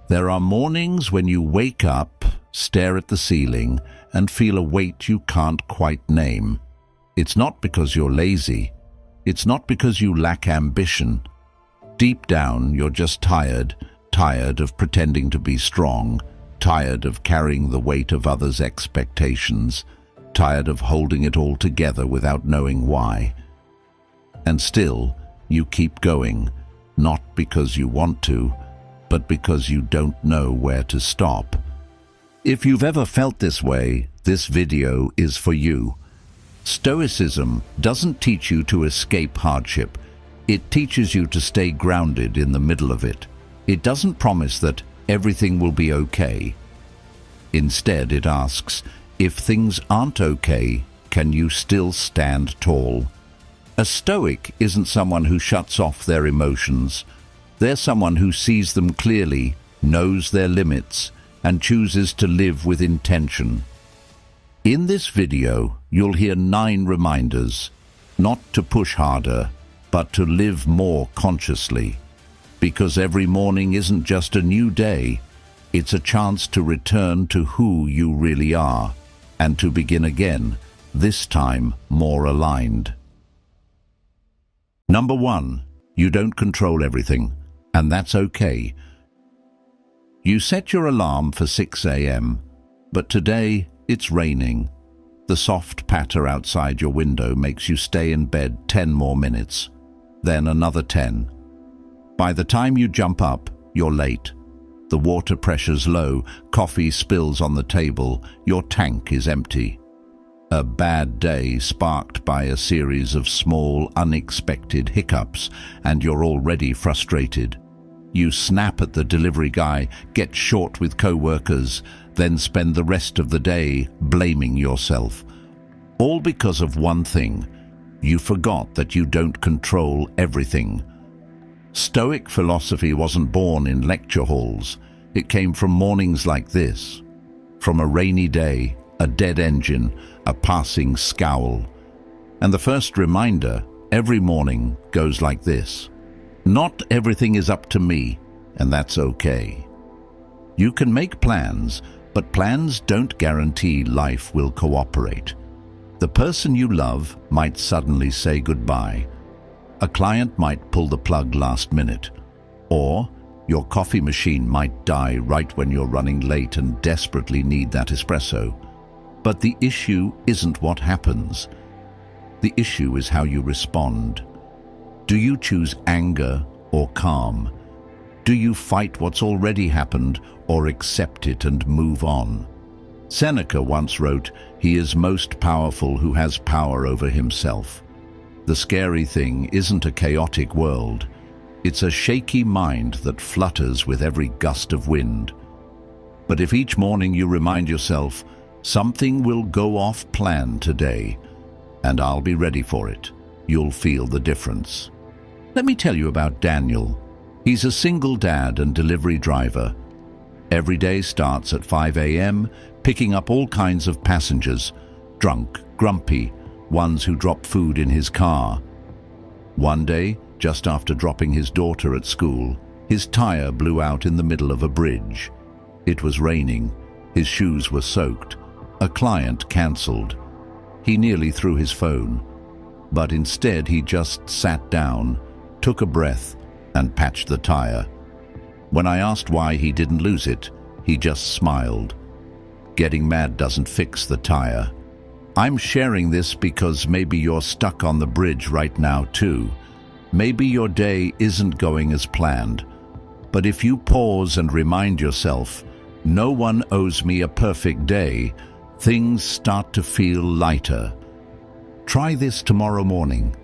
There are mornings when you wake up, stare at the ceiling, and feel a weight you can't quite name. It's not because you're lazy. It's not because you lack ambition. Deep down, you're just tired of pretending to be strong, tired of carrying the weight of others' expectations, tired of holding it all together without knowing why. And still, you keep going, not because you want to, but because you don't know where to stop. If you've ever felt this way, this video is for you. Stoicism doesn't teach you to escape hardship. It teaches you to stay grounded in the middle of it. It doesn't promise that everything will be okay. Instead, it asks, if things aren't okay, can you still stand tall? A Stoic isn't someone who shuts off their emotions. They're someone who sees them clearly, knows their limits, and chooses to live with intention. In this video, you'll hear 9 reminders, not to push harder, but to live more consciously. Because every morning isn't just a new day, it's a chance to return to who you really are, and to begin again, this time more aligned. Number 1, you don't control everything, and that's okay. You set your alarm for 6 a.m., but today it's raining. The soft patter outside your window makes you stay in bed 10 more minutes, then another 10. By the time you jump up, you're late. The water pressure's low, coffee spills on the table, your tank is empty. A bad day sparked by a series of small, unexpected hiccups, and you're already frustrated. You snap at the delivery guy, get short with co-workers, then spend the rest of the day blaming yourself. All because of one thing. You forgot that you don't control everything. Stoic philosophy wasn't born in lecture halls. It came from mornings like this. From a rainy day, a dead engine, a passing scowl. And the first reminder, every morning, goes like this. Not everything is up to me, and that's okay. You can make plans, but plans don't guarantee life will cooperate. The person you love might suddenly say goodbye. A client might pull the plug last minute. Or your coffee machine might die right when you're running late and desperately need that espresso. But the issue isn't what happens. The issue is how you respond. Do you choose anger or calm? Do you fight what's already happened or accept it and move on? Seneca once wrote, "He is most powerful who has power over himself." The scary thing isn't a chaotic world. It's a shaky mind that flutters with every gust of wind. But if each morning you remind yourself, something will go off plan today, and I'll be ready for it, you'll feel the difference. Let me tell you about Daniel. He's a single dad and delivery driver. Every day starts at 5 a.m., picking up all kinds of passengers, drunk, grumpy, ones who drop food in his car. One day, just after dropping his daughter at school, his tire blew out in the middle of a bridge. It was raining. His shoes were soaked. A client cancelled. He nearly threw his phone. But instead he just sat down, took a breath, and patched the tire. When I asked why he didn't lose it, he just smiled. Getting mad doesn't fix the tire. I'm sharing this because maybe you're stuck on the bridge right now too. Maybe your day isn't going as planned. But if you pause and remind yourself, no one owes me a perfect day, things start to feel lighter. Try this tomorrow morning.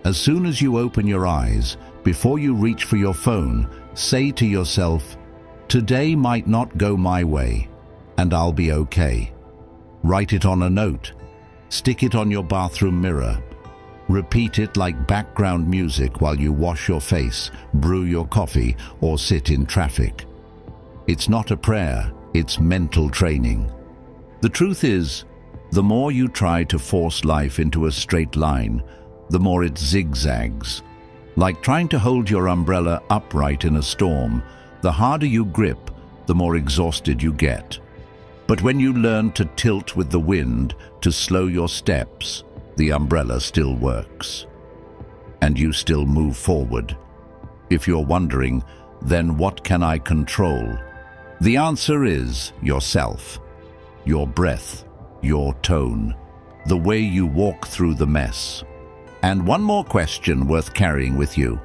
As soon as you open your eyes, before you reach for your phone, say to yourself, today might not go my way, and I'll be okay. Write it on a note. Stick it on your bathroom mirror. Repeat it like background music while you wash your face, brew your coffee, or sit in traffic. It's not a prayer, it's mental training. The truth is, the more you try to force life into a straight line, the more it zigzags. Like trying to hold your umbrella upright in a storm, the harder you grip, the more exhausted you get. But when you learn to tilt with the wind, to slow your steps, the umbrella still works. And you still move forward. If you're wondering, then what can I control? The answer is yourself, your breath, your tone, the way you walk through the mess. And one more question worth carrying with you.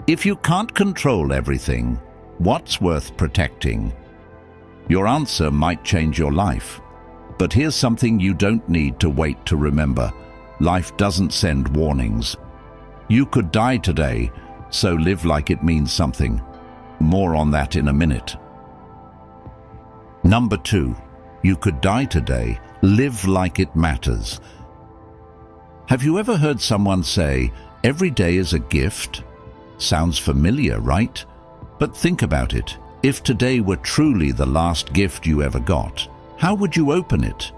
If you can't control everything, what's worth protecting? Your answer might change your life. But here's something you don't need to wait to remember. Life doesn't send warnings. You could die today, so live like it means something. More on that in a minute. Number 2, you could die today, live like it matters. Have you ever heard someone say, every day is a gift? Sounds familiar, right? But think about it. If today were truly the last gift you ever got, how would you open it?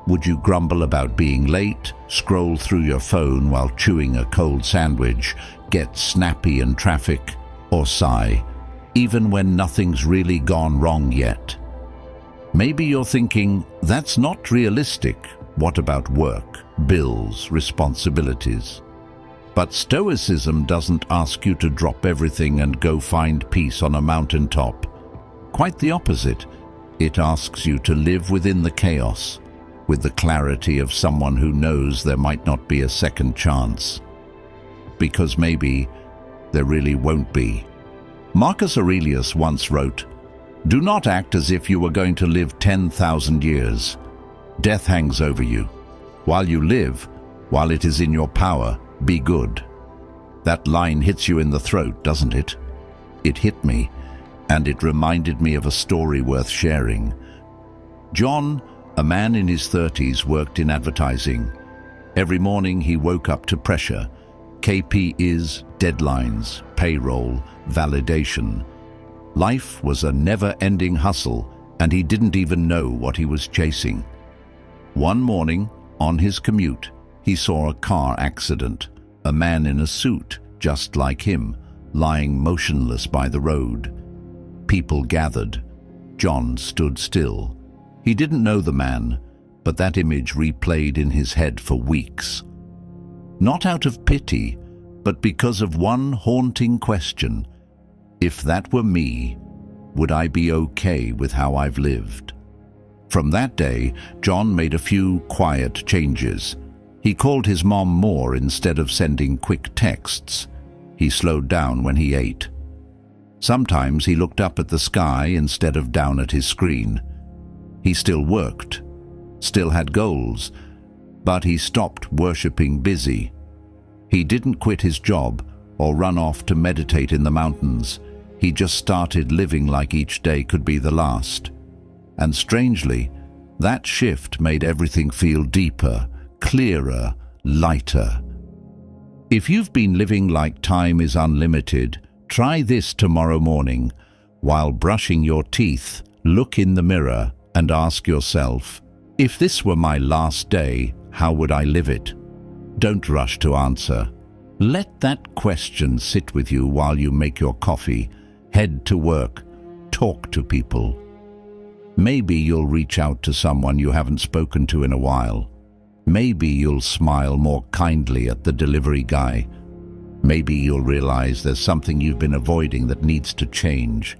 Would you grumble about being late, scroll through your phone while chewing a cold sandwich, get snappy in traffic, or sigh, even when nothing's really gone wrong yet? Maybe you're thinking, that's not realistic. What about work, bills, responsibilities? But Stoicism doesn't ask you to drop everything and go find peace on a mountaintop. Quite the opposite. It asks you to live within the chaos, with the clarity of someone who knows there might not be a second chance. Because maybe there really won't be. Marcus Aurelius once wrote, "Do not act as if you were going to live 10,000 years. Death hangs over you. While you live, while it is in your power, be good." That line hits you in the throat, doesn't it? It hit me, and it reminded me of a story worth sharing. John, a man in his 30s, worked in advertising. Every morning he woke up to pressure. KPIs, deadlines, payroll, validation. Life was a never-ending hustle, and he didn't even know what he was chasing. One morning, on his commute, he saw a car accident. A man in a suit, just like him, lying motionless by the road. People gathered. John stood still. He didn't know the man, but that image replayed in his head for weeks. Not out of pity, but because of one haunting question. If that were me, would I be okay with how I've lived? From that day, John made a few quiet changes. He called his mom more instead of sending quick texts. He slowed down when he ate. Sometimes he looked up at the sky instead of down at his screen. He still worked, still had goals, but he stopped worshipping busy. He didn't quit his job or run off to meditate in the mountains. He just started living like each day could be the last. And strangely, that shift made everything feel deeper, clearer, lighter. If you've been living like time is unlimited, try this tomorrow morning. While brushing your teeth, look in the mirror and ask yourself, if this were my last day, how would I live it? Don't rush to answer. Let that question sit with you while you make your coffee, head to work, talk to people. Maybe you'll reach out to someone you haven't spoken to in a while. Maybe you'll smile more kindly at the delivery guy. Maybe you'll realize there's something you've been avoiding that needs to change.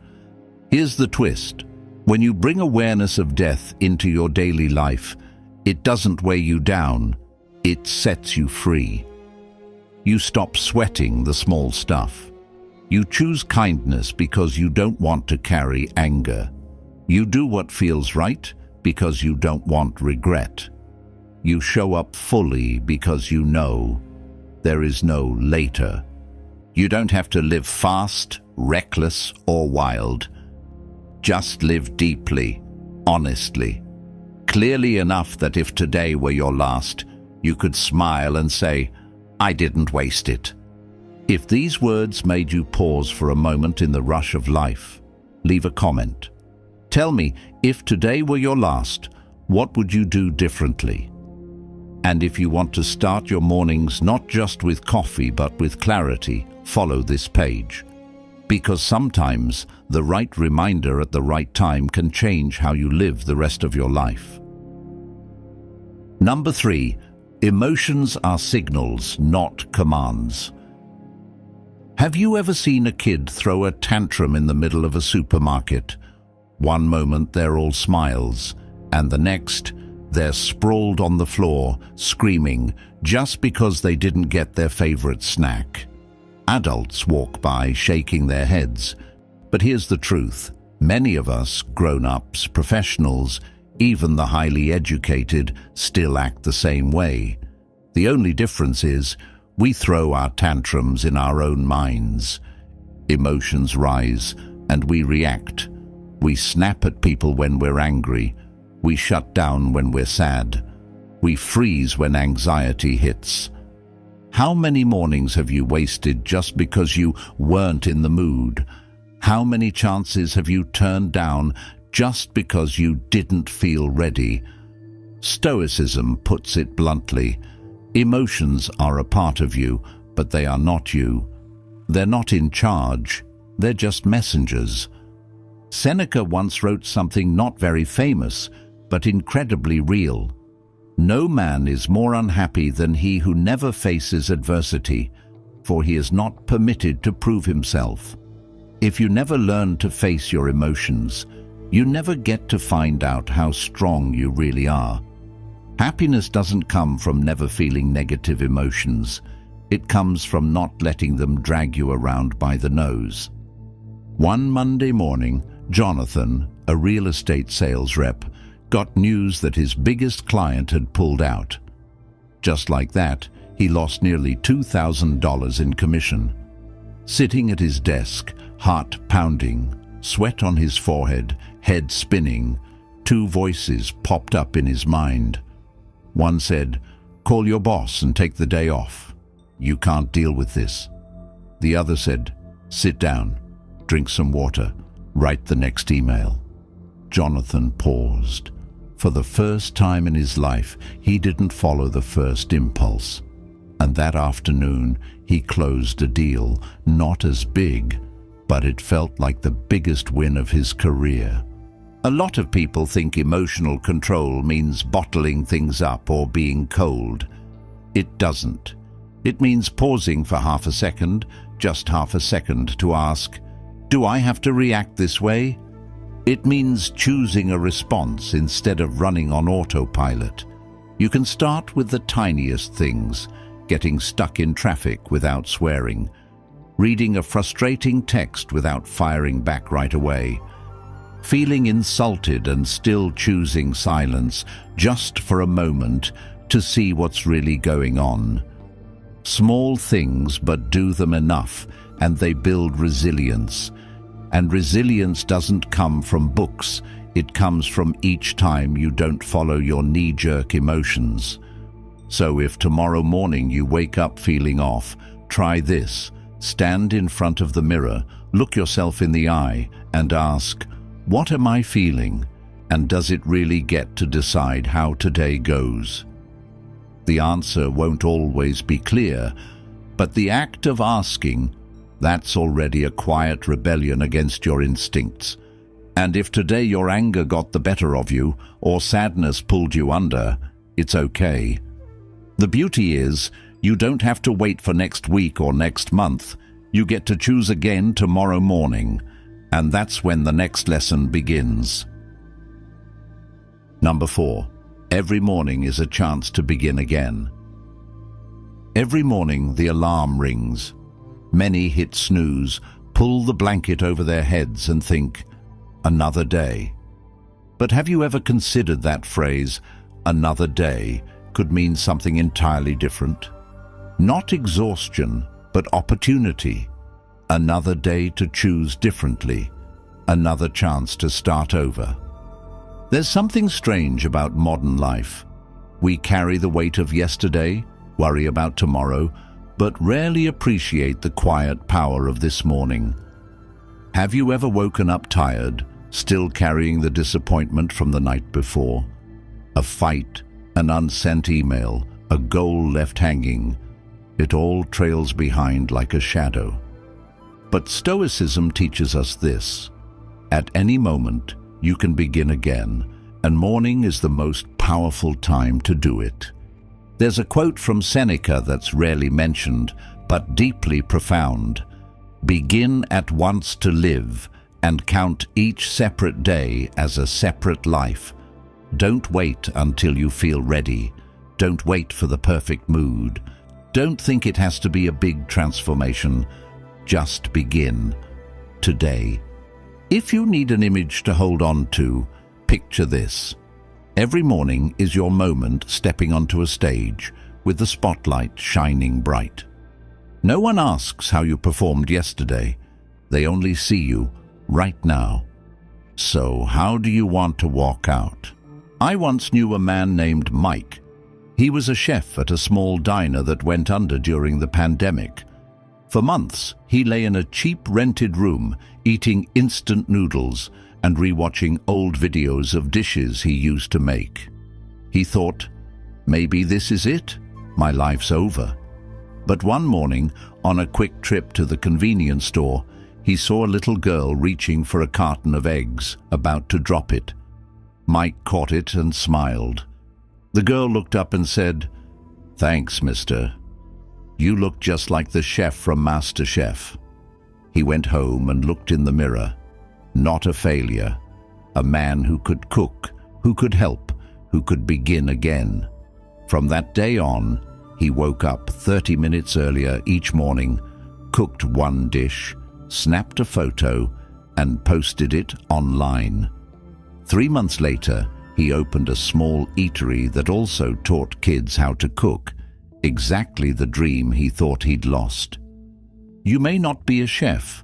Here's the twist. When you bring awareness of death into your daily life, it doesn't weigh you down, it sets you free. You stop sweating the small stuff. You choose kindness because you don't want to carry anger. You do what feels right because you don't want regret. You show up fully because you know there is no later. You don't have to live fast, reckless, or wild. Just live deeply, honestly, clearly enough that if today were your last, you could smile and say, I didn't waste it. If these words made you pause for a moment in the rush of life, leave a comment. Tell me, if today were your last, what would you do differently? And if you want to start your mornings not just with coffee but with clarity, follow this page. Because sometimes the right reminder at the right time can change how you live the rest of your life. Number 3, emotions are signals, not commands. Have you ever seen a kid throw a tantrum in the middle of a supermarket? One moment they're all smiles, and the next they're sprawled on the floor, screaming, just because they didn't get their favorite snack. Adults walk by shaking their heads. But here's the truth. Many of us, grown-ups, professionals, even the highly educated, still act the same way. The only difference is we throw our tantrums in our own minds. Emotions rise, and we react. We snap at people when we're angry. We shut down when we're sad. We freeze when anxiety hits. How many mornings have you wasted just because you weren't in the mood? How many chances have you turned down just because you didn't feel ready? Stoicism puts it bluntly. Emotions are a part of you, but they are not you. They're not in charge. They're just messengers. Seneca once wrote something not very famous, but incredibly real. No man is more unhappy than he who never faces adversity, for he is not permitted to prove himself. If you never learn to face your emotions, you never get to find out how strong you really are. Happiness doesn't come from never feeling negative emotions. It comes from not letting them drag you around by the nose. One Monday morning, Jonathan, a real estate sales rep, got news that his biggest client had pulled out. Just like that, he lost nearly $2,000 in commission. Sitting at his desk, heart pounding, sweat on his forehead, head spinning, 2 voices popped up in his mind. One said, "Call your boss and take the day off. You can't deal with this." The other said, "Sit down, drink some water, write the next email." Jonathan paused. For the first time in his life, he didn't follow the first impulse. And that afternoon, he closed a deal, not as big, but it felt like the biggest win of his career. A lot of people think emotional control means bottling things up or being cold. It doesn't. It means pausing for half a second, just half a second, to ask, do I have to react this way? It means choosing a response instead of running on autopilot. You can start with the tiniest things, getting stuck in traffic without swearing, reading a frustrating text without firing back right away, feeling insulted and still choosing silence just for a moment to see what's really going on. Small things, but do them enough, and they build resilience. And resilience doesn't come from books. It comes from each time you don't follow your knee-jerk emotions. So if tomorrow morning you wake up feeling off, try this. Stand in front of the mirror, look yourself in the eye, and ask, what am I feeling? And does it really get to decide how today goes? The answer won't always be clear, but the act of asking, that's already a quiet rebellion against your instincts. And if today your anger got the better of you, or sadness pulled you under, it's okay. The beauty is, you don't have to wait for next week or next month. You get to choose again tomorrow morning, and that's when the next lesson begins. Number 4. Every morning is a chance to begin again. Every morning the alarm rings. Many hit snooze, pull the blanket over their heads and think, another day. But have you ever considered that phrase, another day, could mean something entirely different? Not exhaustion, but opportunity. Another day to choose differently. Another chance to start over. There's something strange about modern life. We carry the weight of yesterday, worry about tomorrow, but rarely appreciate the quiet power of this morning. Have you ever woken up tired, still carrying the disappointment from the night before? A fight, an unsent email, a goal left hanging. It all trails behind like a shadow. But Stoicism teaches us this: at any moment, you can begin again, and morning is the most powerful time to do it. There's a quote from Seneca that's rarely mentioned, but deeply profound. Begin at once to live, and count each separate day as a separate life. Don't wait until you feel ready. Don't wait for the perfect mood. Don't think it has to be a big transformation. Just begin today. If you need an image to hold on to, picture this. Every morning is your moment stepping onto a stage with the spotlight shining bright. No one asks how you performed yesterday. They only see you right now. So how do you want to walk out? I once knew a man named Mike. He was a chef at a small diner that went under during the pandemic. For months, he lay in a cheap rented room, eating instant noodles and rewatching old videos of dishes he used to make. He thought, maybe this is it. My life's over. But one morning, on a quick trip to the convenience store, he saw a little girl reaching for a carton of eggs, about to drop it. Mike caught it and smiled. The girl looked up and said, "Thanks, mister. You look just like the chef from MasterChef." He went home and looked in the mirror. Not a failure. A man who could cook, who could help, who could begin again. From that day on, he woke up 30 minutes earlier each morning, cooked one dish, snapped a photo, and posted it online. 3 months later, he opened a small eatery that also taught kids how to cook, exactly the dream he thought he'd lost. You may not be a chef,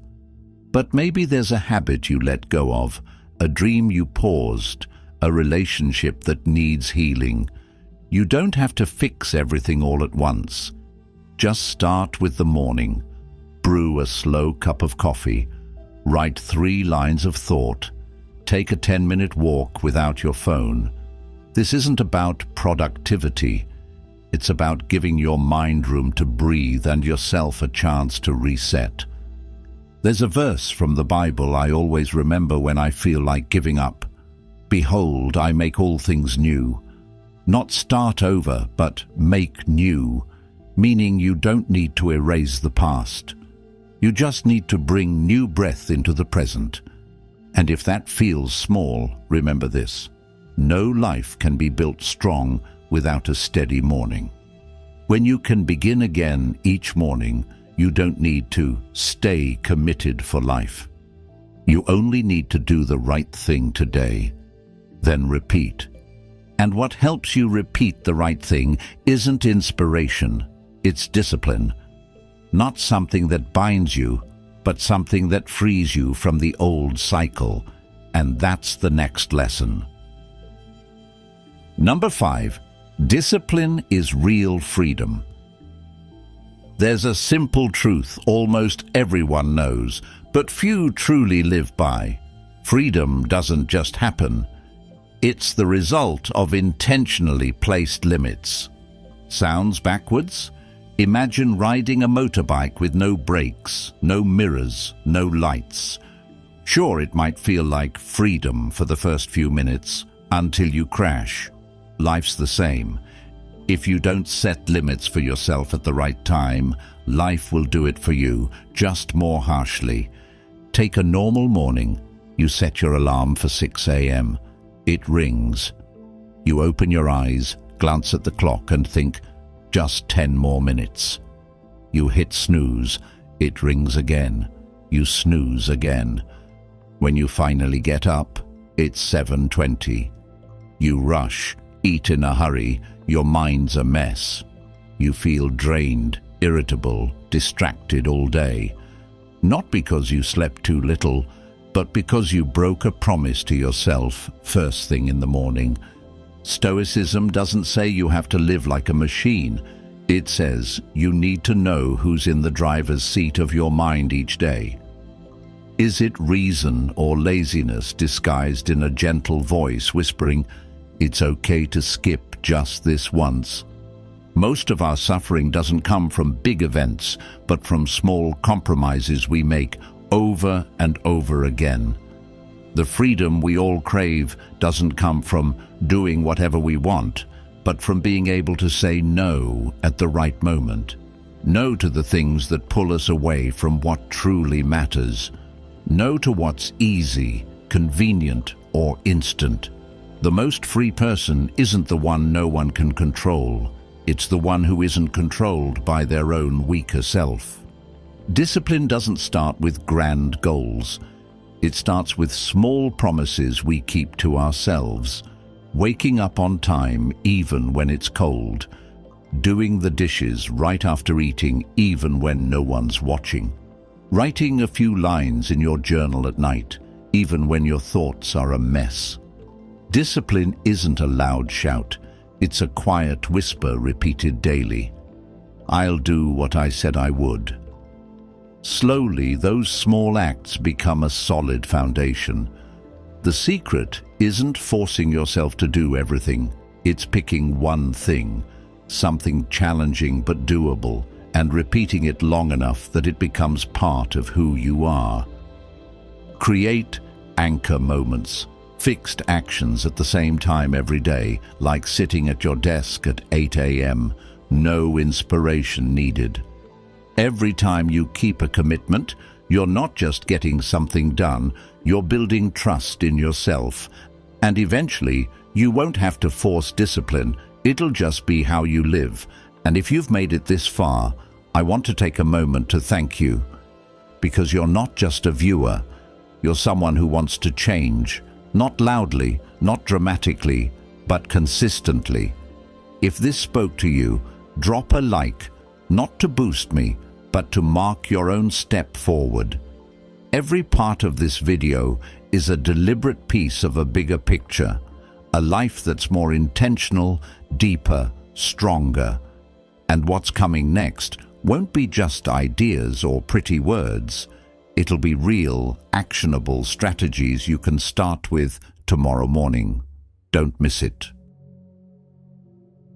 but maybe there's a habit you let go of, a dream you paused, a relationship that needs healing. You don't have to fix everything all at once. Just start with the morning. Brew a slow cup of coffee. Write 3 lines of thought. Take a 10-minute walk without your phone. This isn't about productivity. It's about giving your mind room to breathe and yourself a chance to reset. There's a verse from the Bible I always remember when I feel like giving up. Behold, I make all things new. Not start over, but make new, meaning you don't need to erase the past. You just need to bring new breath into the present. And if that feels small, remember this: no life can be built strong without a steady morning. When you can begin again each morning, you don't need to stay committed for life. You only need to do the right thing today, then repeat. And what helps you repeat the right thing isn't inspiration, it's discipline. Not something that binds you, but something that frees you from the old cycle. And that's the next lesson. Number 5, discipline is real freedom. There's a simple truth almost everyone knows, but few truly live by. Freedom doesn't just happen. It's the result of intentionally placed limits. Sounds backwards? Imagine riding a motorbike with no brakes, no mirrors, no lights. Sure, it might feel like freedom for the first few minutes, until you crash. Life's the same. If you don't set limits for yourself at the right time, life will do it for you, just more harshly. Take a normal morning. You set your alarm for 6 a.m. It rings. You open your eyes, glance at the clock and think, just 10 more minutes. You hit snooze. It rings again. You snooze again. When you finally get up, it's 7:20. You rush, eat in a hurry, your mind's a mess. You feel drained, irritable, distracted all day. Not because you slept too little, but because you broke a promise to yourself first thing in the morning. Stoicism doesn't say you have to live like a machine. It says you need to know who's in the driver's seat of your mind each day. Is it reason or laziness disguised in a gentle voice whispering, "It's okay to skip just this once"? Most of our suffering doesn't come from big events, but from small compromises we make over and over again. The freedom we all crave doesn't come from doing whatever we want, but from being able to say no at the right moment. No to the things that pull us away from what truly matters. No to what's easy, convenient, or instant. The most free person isn't the one no one can control. It's the one who isn't controlled by their own weaker self. Discipline doesn't start with grand goals. It starts with small promises we keep to ourselves. Waking up on time even when it's cold. Doing the dishes right after eating even when no one's watching. Writing a few lines in your journal at night, even when your thoughts are a mess. Discipline isn't a loud shout. It's a quiet whisper repeated daily. I'll do what I said I would. Slowly, those small acts become a solid foundation. The secret isn't forcing yourself to do everything. It's picking one thing, something challenging but doable, and repeating it long enough that it becomes part of who you are. Create anchor moments, fixed actions at the same time every day, like sitting at your desk at 8 a.m., no inspiration needed. Every time you keep a commitment, you're not just getting something done, you're building trust in yourself. And eventually, you won't have to force discipline, it'll just be how you live. And if you've made it this far, I want to take a moment to thank you. Because you're not just a viewer, you're someone who wants to change. Not loudly, not dramatically, but consistently. If this spoke to you, drop a like, not to boost me, but to mark your own step forward. Every part of this video is a deliberate piece of a bigger picture, a life that's more intentional, deeper, stronger. And what's coming next won't be just ideas or pretty words. It'll be real, actionable strategies you can start with tomorrow morning. Don't miss it.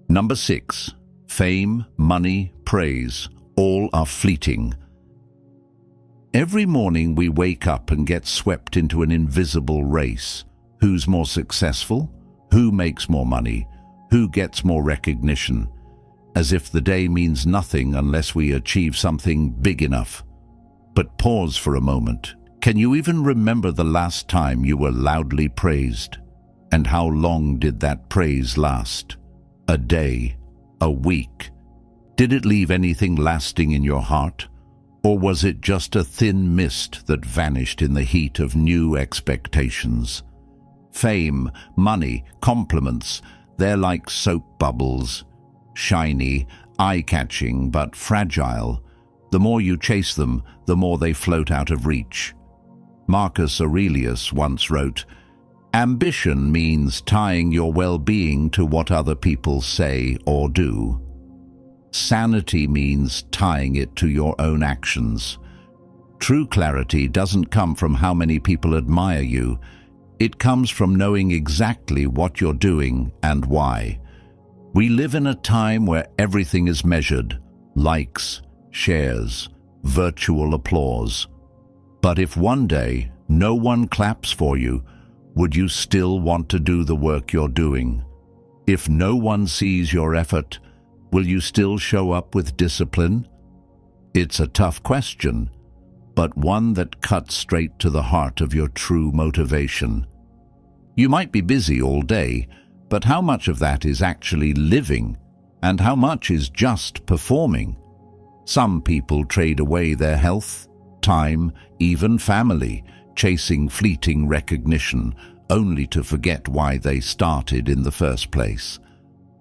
Number 6. Fame, money, praise, all are fleeting. Every morning we wake up and get swept into an invisible race. Who's more successful? Who makes more money? Who gets more recognition? As if the day means nothing unless we achieve something big enough. But pause for a moment. Can you even remember the last time you were loudly praised? And how long did that praise last? A day? A week? Did it leave anything lasting in your heart? Or was it just a thin mist that vanished in the heat of new expectations? Fame, money, compliments, they're like soap bubbles. Shiny, eye-catching, but fragile. The more you chase them, the more they float out of reach. Marcus Aurelius once wrote, "Ambition means tying your well-being to what other people say or do. Sanity means tying it to your own actions. True clarity doesn't come from how many people admire you. It comes from knowing exactly what you're doing and why. We live in a time where everything is measured, likes, shares, virtual applause. But if one day no one claps for you, would you still want to do the work you're doing? If no one sees your effort, will you still show up with discipline? It's a tough question, but one that cuts straight to the heart of your true motivation. You might be busy all day, but how much of that is actually living, and how much is just performing? Some people trade away their health, time, even family, chasing fleeting recognition, only to forget why they started in the first place.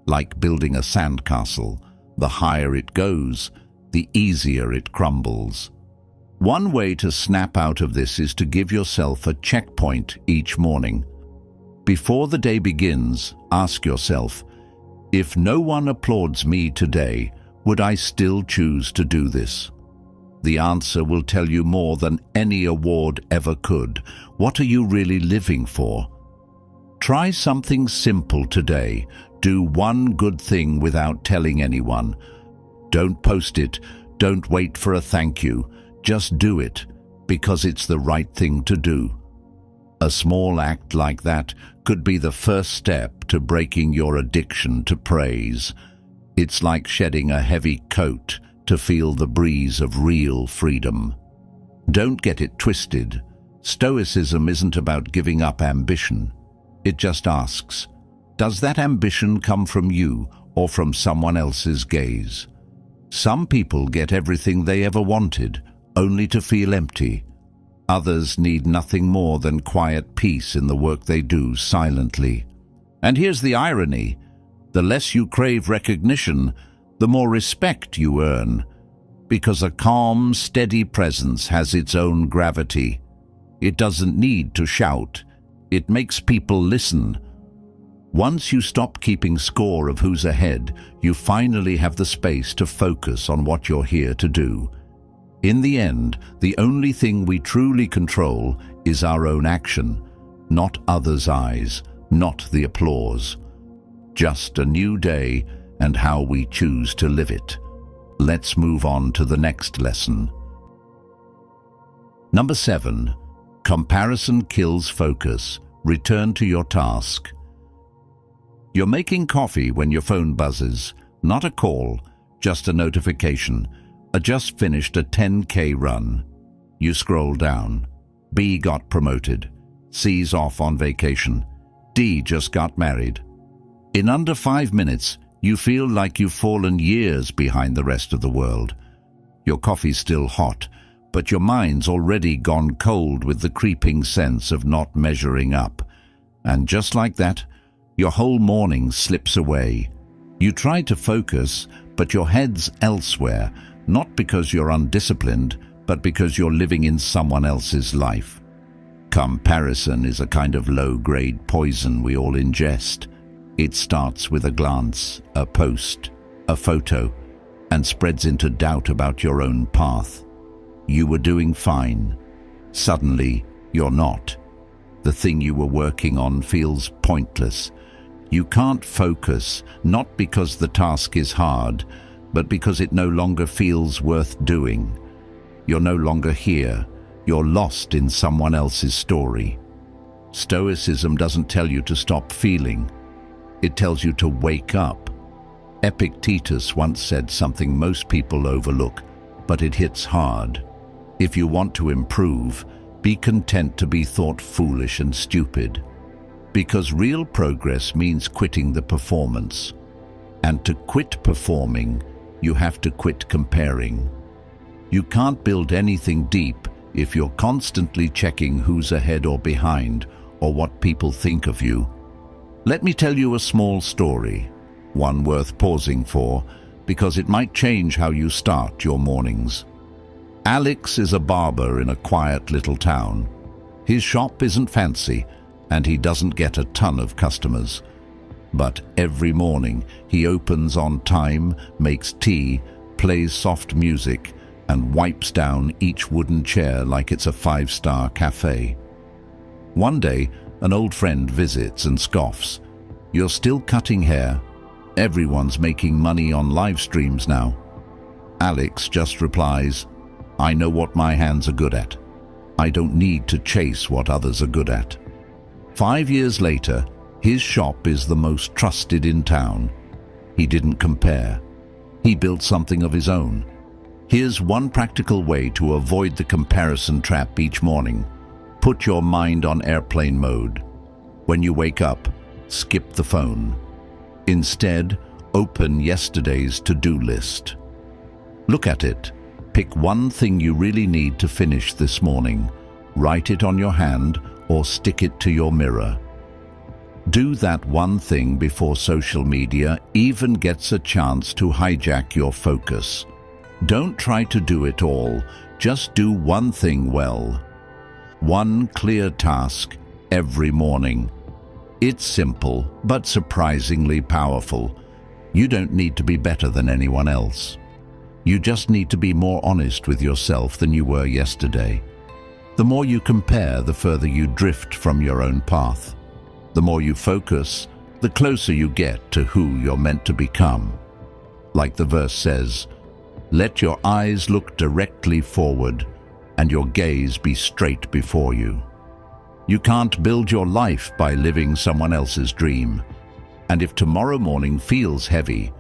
Like building a sandcastle, the higher it goes, the easier it crumbles. One way to snap out of this is to give yourself a checkpoint each morning. Before the day begins, ask yourself, if no one applauds me today, would I still choose to do this? The answer will tell you more than any award ever could. What are you really living for? Try something simple today. Do one good thing without telling anyone. Don't post it. Don't wait for a thank you. Just do it, because it's the right thing to do. A small act like that could be the first step to breaking your addiction to praise. It's like shedding a heavy coat to feel the breeze of real freedom. Don't get it twisted. Stoicism isn't about giving up ambition. It just asks, does that ambition come from you or from someone else's gaze? Some people get everything they ever wanted, only to feel empty. Others need nothing more than quiet peace in the work they do silently. And here's the irony. The less you crave recognition, the more respect you earn, because a calm, steady presence has its own gravity. It doesn't need to shout. It makes people listen. Once you stop keeping score of who's ahead, you finally have the space to focus on what you're here to do. In the end, the only thing we truly control is our own action, not others' eyes, not the applause. Just a new day and how we choose to live it. Let's move on to the next lesson. Number 7. Comparison kills focus. Return to your task. You're making coffee when your phone buzzes. Not a call, just a notification. I just finished a 10K run. You scroll down. B got promoted. C's off on vacation. D just got married. In under 5 minutes, you feel like you've fallen years behind the rest of the world. Your coffee's still hot, but your mind's already gone cold with the creeping sense of not measuring up. And just like that, your whole morning slips away. You try to focus, but your head's elsewhere, not because you're undisciplined, but because you're living in someone else's life. Comparison is a kind of low-grade poison we all ingest. It starts with a glance, a post, a photo, and spreads into doubt about your own path. You were doing fine. Suddenly, you're not. The thing you were working on feels pointless. You can't focus, not because the task is hard, but because it no longer feels worth doing. You're no longer here. You're lost in someone else's story. Stoicism doesn't tell you to stop feeling. It tells you to wake up. Epictetus once said something most people overlook, but it hits hard. If you want to improve, be content to be thought foolish and stupid. Because real progress means quitting the performance. And to quit performing, you have to quit comparing. You can't build anything deep if you're constantly checking who's ahead or behind, or what people think of you. Let me tell you a small story, one worth pausing for, because it might change how you start your mornings. Alex is a barber in a quiet little town. His shop isn't fancy, and he doesn't get a ton of customers. But every morning he opens on time, makes tea, plays soft music, and wipes down each wooden chair like it's a 5-star cafe. One day, an old friend visits and scoffs. "You're still cutting hair? Everyone's making money on live streams now." Alex just replies, "I know what my hands are good at. I don't need to chase what others are good at." 5 years later, his shop is the most trusted in town. He didn't compare. He built something of his own. Here's one practical way to avoid the comparison trap each morning. Put your mind on airplane mode. When you wake up, skip the phone. Instead, open yesterday's to-do list. Look at it. Pick one thing you really need to finish this morning. Write it on your hand or stick it to your mirror. Do that one thing before social media even gets a chance to hijack your focus. Don't try to do it all, just do one thing well. One clear task every morning. It's simple, but surprisingly powerful. You don't need to be better than anyone else. You just need to be more honest with yourself than you were yesterday. The more you compare, the further you drift from your own path. The more you focus, the closer you get to who you're meant to become. Like the verse says, "Let your eyes look directly forward and your gaze be straight before you." You can't build your life by living someone else's dream. And if tomorrow morning feels heavy,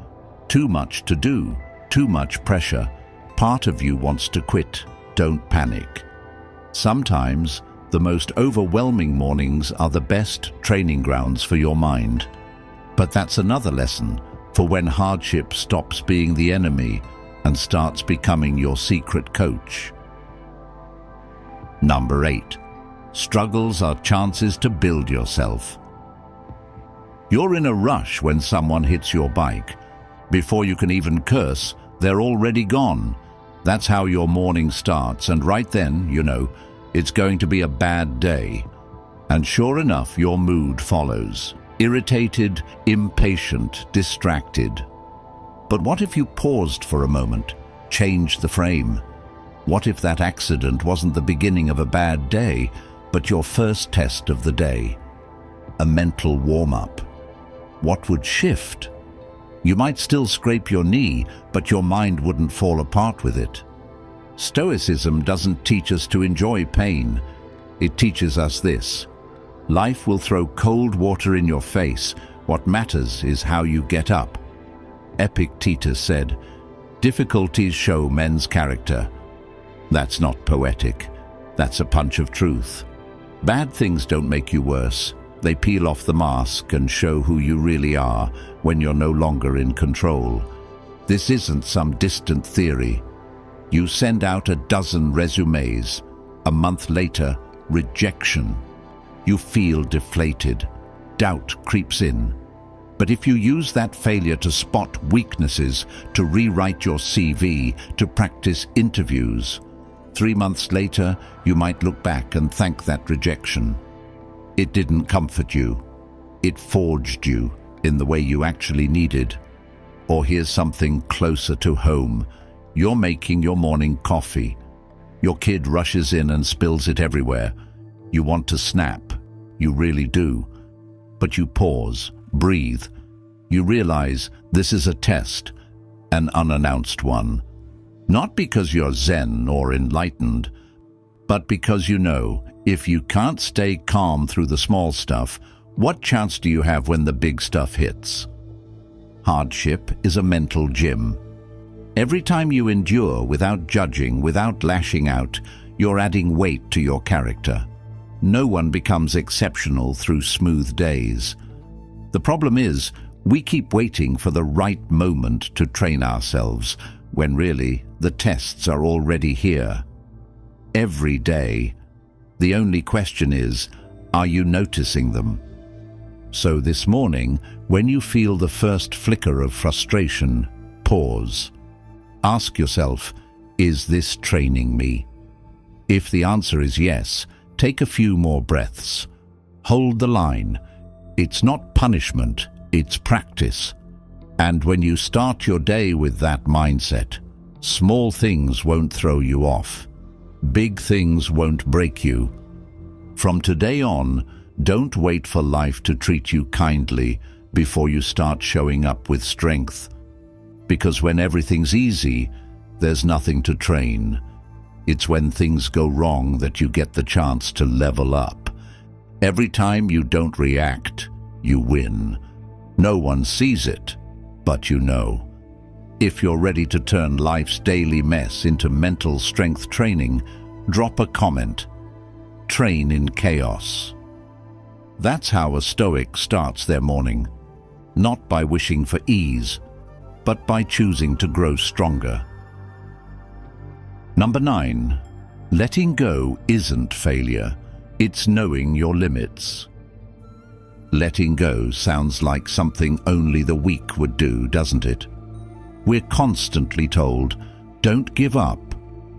too much to do, too much pressure, part of you wants to quit, don't panic. Sometimes, the most overwhelming mornings are the best training grounds for your mind. But that's another lesson for when hardship stops being the enemy and starts becoming your secret coach. Number 8. Struggles are chances to build yourself. You're in a rush when someone hits your bike. Before you can even curse, they're already gone. That's how your morning starts, and right then, you know, it's going to be a bad day. And sure enough, your mood follows. Irritated, impatient, distracted. But what if you paused for a moment, changed the frame? What if that accident wasn't the beginning of a bad day, but your first test of the day? A mental warm-up. What would shift? You might still scrape your knee, but your mind wouldn't fall apart with it. Stoicism doesn't teach us to enjoy pain. It teaches us this: life will throw cold water in your face. What matters is how you get up. Epictetus said, "Difficulties show men's character." That's not poetic. That's a punch of truth. Bad things don't make you worse. They peel off the mask and show who you really are when you're no longer in control. This isn't some distant theory. You send out a dozen resumes. A month later, rejection. You feel deflated. Doubt creeps in. But if you use that failure to spot weaknesses, to rewrite your CV, to practice interviews, 3 months later, you might look back and thank that rejection. It didn't comfort you. It forged you in the way you actually needed. Or here's something closer to home. You're making your morning coffee. Your kid rushes in and spills it everywhere. You want to snap. You really do. But you pause, breathe. You realize this is a test, an unannounced one. Not because you're zen or enlightened, but because you know, if you can't stay calm through the small stuff, what chance do you have when the big stuff hits? Hardship is a mental gym. Every time you endure without judging, without lashing out, you're adding weight to your character. No one becomes exceptional through smooth days. The problem is, we keep waiting for the right moment to train ourselves, when really, the tests are already here. Every day. The only question is, are you noticing them? So this morning, when you feel the first flicker of frustration, pause. Ask yourself, is this training me? If the answer is yes, take a few more breaths. Hold the line. It's not punishment, it's practice. And when you start your day with that mindset, small things won't throw you off. Big things won't break you. From today on, don't wait for life to treat you kindly before you start showing up with strength. Because when everything's easy, there's nothing to train. It's when things go wrong that you get the chance to level up. Every time you don't react, you win. No one sees it, but you know. If you're ready to turn life's daily mess into mental strength training, drop a comment. Train in chaos. That's how a Stoic starts their morning. Not by wishing for ease, but by choosing to grow stronger. Number 9. Letting go isn't failure. It's knowing your limits. Letting go sounds like something only the weak would do, doesn't it? We're constantly told, don't give up,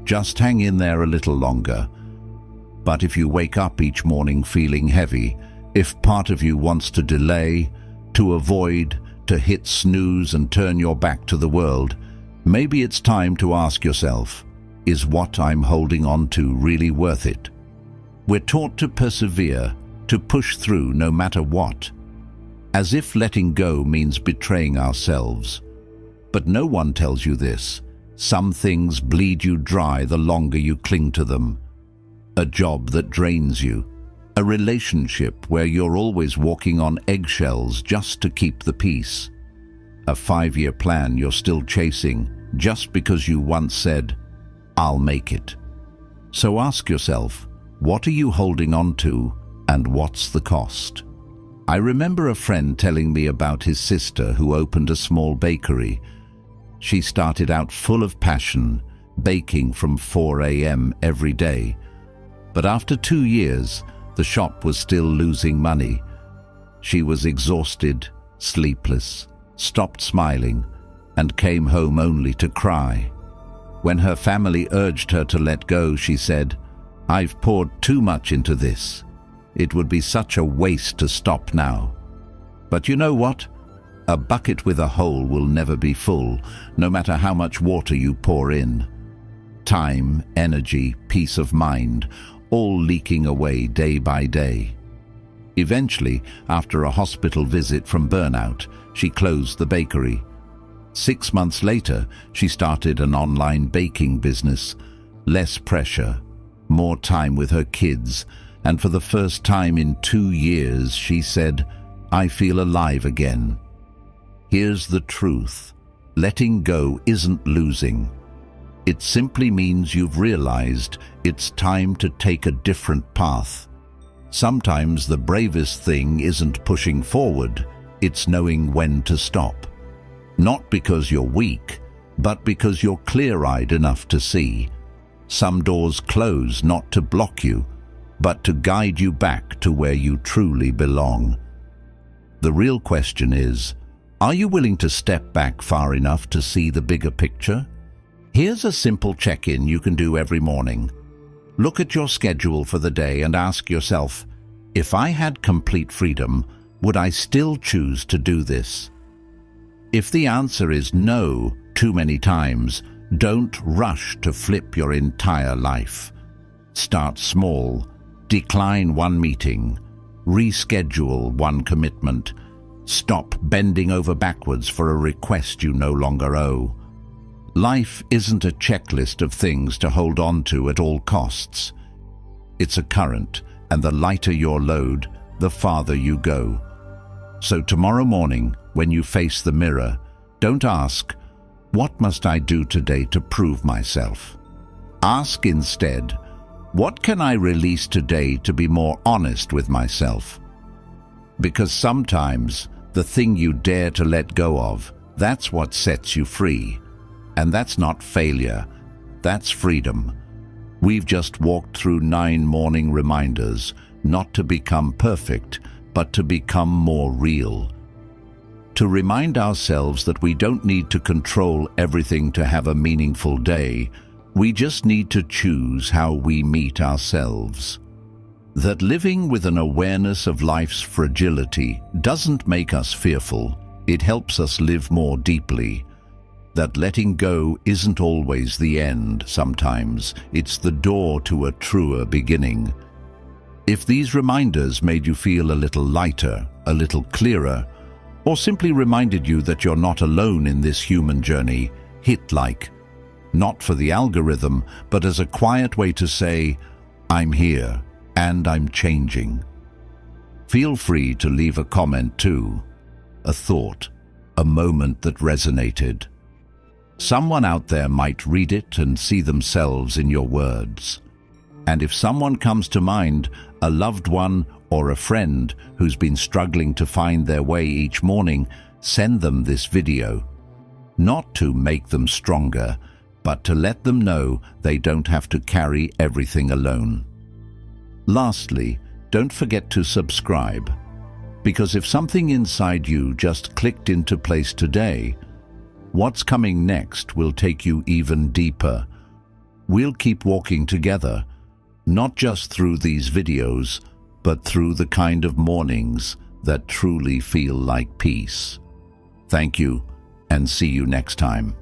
just hang in there a little longer. But if you wake up each morning feeling heavy, if part of you wants to delay, to avoid, to hit snooze and turn your back to the world, maybe it's time to ask yourself, is what I'm holding on to really worth it? We're taught to persevere, to push through no matter what. as if letting go means betraying ourselves. But no one tells you this. Some things bleed you dry the longer you cling to them. A job that drains you. A relationship where you're always walking on eggshells just to keep the peace. A 5-year plan you're still chasing just because you once said, "I'll make it." So ask yourself, what are you holding on to and what's the cost? I remember a friend telling me about his sister who opened a small bakery. She started out full of passion, baking from 4 a.m. every day. But after 2 years, the shop was still losing money. She was exhausted, sleepless, stopped smiling, and came home only to cry. When her family urged her to let go, she said, "I've poured too much into this. It would be such a waste to stop now." But you know what? A bucket with a hole will never be full, no matter how much water you pour in. Time, energy, peace of mind, all leaking away day by day. Eventually, after a hospital visit from burnout, she closed the bakery. 6 months later, she started an online baking business. Less pressure, more time with her kids, and for the first time in 2 years, she said, "I feel alive again." Here's the truth. Letting go isn't losing. It simply means you've realized it's time to take a different path. Sometimes the bravest thing isn't pushing forward, it's knowing when to stop. Not because you're weak, but because you're clear-eyed enough to see. Some doors close not to block you, but to guide you back to where you truly belong. The real question is, are you willing to step back far enough to see the bigger picture? Here's a simple check-in you can do every morning. Look at your schedule for the day and ask yourself, if I had complete freedom, would I still choose to do this? If the answer is no too many times, don't rush to flip your entire life. Start small, decline one meeting, reschedule one commitment, stop bending over backwards for a request you no longer owe. Life isn't a checklist of things to hold on to at all costs. It's a current, and the lighter your load, the farther you go. So tomorrow morning, when you face the mirror, don't ask, "What must I do today to prove myself?" Ask instead, "What can I release today to be more honest with myself?" Because sometimes the thing you dare to let go of, that's what sets you free. And that's not failure, that's freedom. We've just walked through 9 morning reminders, not to become perfect, but to become more real. To remind ourselves that we don't need to control everything to have a meaningful day, we just need to choose how we meet ourselves. That living with an awareness of life's fragility doesn't make us fearful, it helps us live more deeply. That letting go isn't always the end, sometimes it's the door to a truer beginning. If these reminders made you feel a little lighter, a little clearer, or simply reminded you that you're not alone in this human journey, hit like. Not for the algorithm, but as a quiet way to say, "I'm here, and I'm changing." Feel free to leave a comment too, a thought, a moment that resonated. Someone out there might read it and see themselves in your words. And if someone comes to mind, a loved one or a friend who's been struggling to find their way each morning, send them this video. Not to make them stronger, but to let them know they don't have to carry everything alone. Lastly, don't forget to subscribe, because if something inside you just clicked into place today, what's coming next will take you even deeper. We'll keep walking together, not just through these videos, but through the kind of mornings that truly feel like peace. Thank you, and see you next time.